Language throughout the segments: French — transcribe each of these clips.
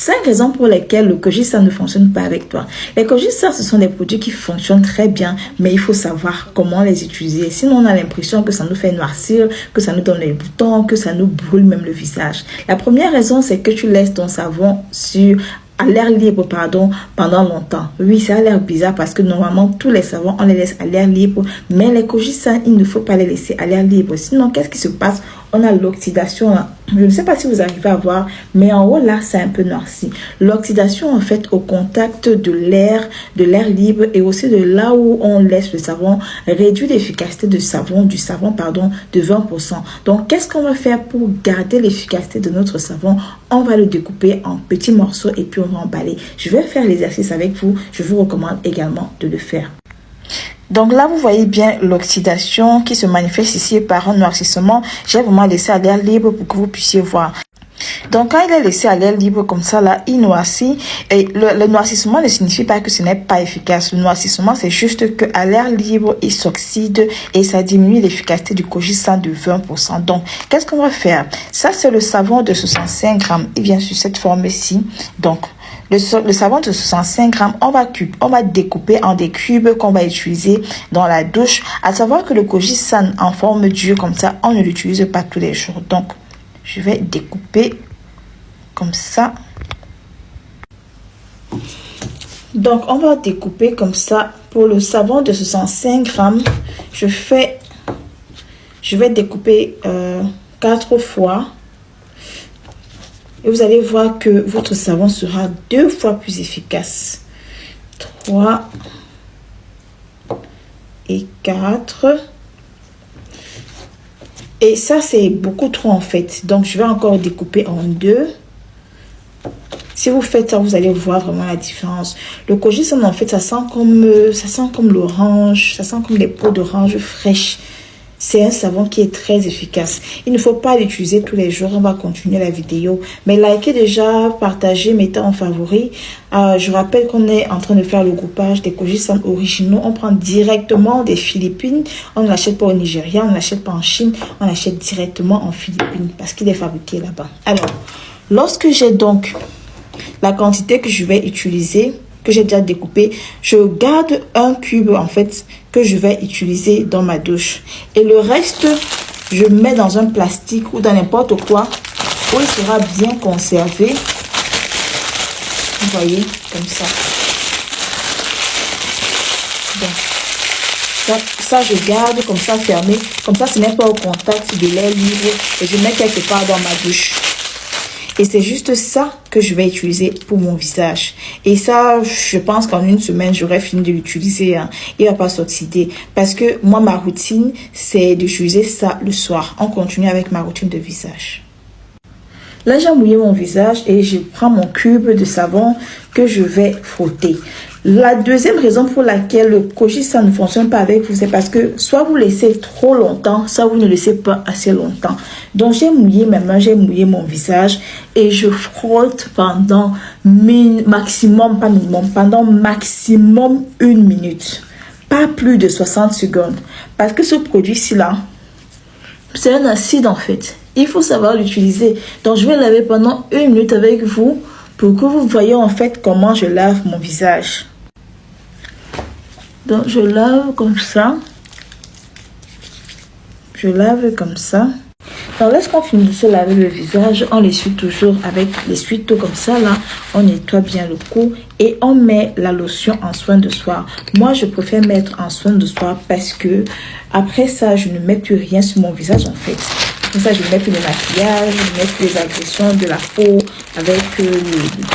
5 raisons pour lesquelles le Kojisa ne fonctionne pas avec toi. Les Kojisa, ce sont des produits qui fonctionnent très bien, mais il faut savoir comment les utiliser. Sinon, on a l'impression que ça nous fait noircir, que ça nous donne les boutons, que ça nous brûle même le visage. La première raison, c'est que tu laisses ton savon à l'air libre, pendant longtemps. Oui, ça a l'air bizarre parce que normalement, tous les savons, on les laisse à l'air libre, mais les Kojisa, il ne faut pas les laisser à l'air libre. Sinon, qu'est-ce qui se passe? On a l'oxydation là. Je ne sais pas si vous arrivez à voir, mais en haut là, c'est un peu noirci. L'oxydation, en fait, au contact de l'air libre et aussi de là où on laisse le savon, réduit l'efficacité du savon, de 20%. Donc, qu'est-ce qu'on va faire pour garder l'efficacité de notre savon? On va le découper en petits morceaux et puis on va emballer. Je vais faire l'exercice avec vous. Je vous recommande également de le faire. Donc là, vous voyez bien l'oxydation qui se manifeste ici par un noircissement. J'ai vraiment laissé à l'air libre pour que vous puissiez voir. Donc quand il est laissé à l'air libre comme ça, là, il noircit. Et le noircissement ne signifie pas que ce n'est pas efficace. Le noircissement, c'est juste qu'à l'air libre, il s'oxyde et ça diminue l'efficacité du Kojisa de 20%. Donc, qu'est-ce qu'on va faire? Ça, c'est le savon de 65 grammes. Il vient sur cette forme-ci. Donc, le savon de 65 grammes, on va découper en des cubes qu'on va utiliser dans la douche. À savoir que le Kojisa en forme dure comme ça, on ne l'utilise pas tous les jours. Donc, je vais découper comme ça. Donc, on va découper comme ça. Pour le savon de 65 grammes, je vais découper 4 fois. Et vous allez voir que votre savon sera 2 fois plus efficace. 3 et 4. Et ça, c'est beaucoup trop en fait. Donc, je vais encore découper en 2. Si vous faites ça, vous allez voir vraiment la différence. Le Kojisa, en fait, ça sent comme l'orange. Ça sent comme des peaux d'orange fraîches. C'est un savon qui est très efficace. Il ne faut pas l'utiliser tous les jours. On va continuer la vidéo. Mais likez déjà, partagez, mettez en favori. Je rappelle qu'on est en train de faire le groupage des Kojisa originaux. On prend directement des Philippines. On ne l'achète pas au Nigeria, on ne l'achète pas en Chine. On l'achète directement en Philippines parce qu'il est fabriqué là-bas. Alors, lorsque j'ai donc la quantité que je vais utiliser, que j'ai déjà découpé, je garde un cube en fait que je vais utiliser dans ma douche. Et le reste, je mets dans un plastique ou dans n'importe quoi où il sera bien conservé. Vous voyez, comme ça. Donc, ça je garde comme ça fermé. Comme ça, ce n'est pas au contact de l'air libre. Et je mets quelque part dans ma douche. Et c'est juste ça que je vais utiliser pour mon visage. Et ça, je pense qu'en une semaine, j'aurai fini de l'utiliser. Il ne va pas s'oxyder. Parce que moi, ma routine, c'est d'utiliser ça le soir. On continue avec ma routine de visage. Là, j'ai mouillé mon visage et je prends mon cube de savon que je vais frotter. La deuxième raison pour laquelle le Kojisa ne fonctionne pas avec vous, c'est parce que soit vous laissez trop longtemps, soit vous ne laissez pas assez longtemps. Donc, j'ai mouillé mes mains, j'ai mouillé mon visage et je frotte pendant maximum 1 minute. Pas plus de 60 secondes. Parce que ce produit-ci là, c'est un acide en fait. Il faut savoir l'utiliser. Donc, je vais laver pendant 1 minute avec vous pour que vous voyez en fait comment je lave mon visage. Donc, je lave comme ça. Je lave comme ça. Alors, lorsqu'on finit de se laver le visage, on l'essuie toujours avec l'essuie-tout comme ça. Là, on nettoie bien le cou et on met la lotion en soin de soir. Moi, je préfère mettre en soin de soir parce que après ça, je ne mets plus rien sur mon visage en fait. Comme ça, je ne mets plus le maquillage, je ne mets plus les agressions de la peau avec le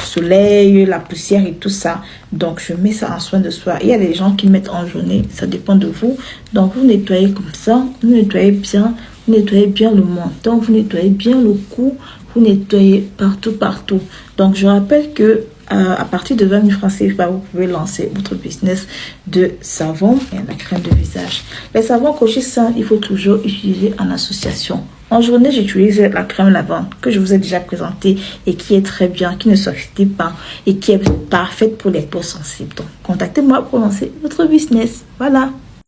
soleil, la poussière et tout ça. Donc, je mets ça en soin de soir. Il y a des gens qui mettent en journée, ça dépend de vous. Donc, vous nettoyez comme ça, vous nettoyez bien le menton, vous nettoyez bien le cou, vous nettoyez partout. Donc, je rappelle que à partir de 20 000 francs CFA, vous pouvez lancer votre business de savon et la crème de visage. Les savons Kojisa, il faut toujours utiliser en association. En journée, j'utilise la crème lavande que je vous ai déjà présentée et qui est très bien, qui ne s'oxyde pas et qui est parfaite pour les peaux sensibles. Donc, contactez-moi pour lancer votre business. Voilà.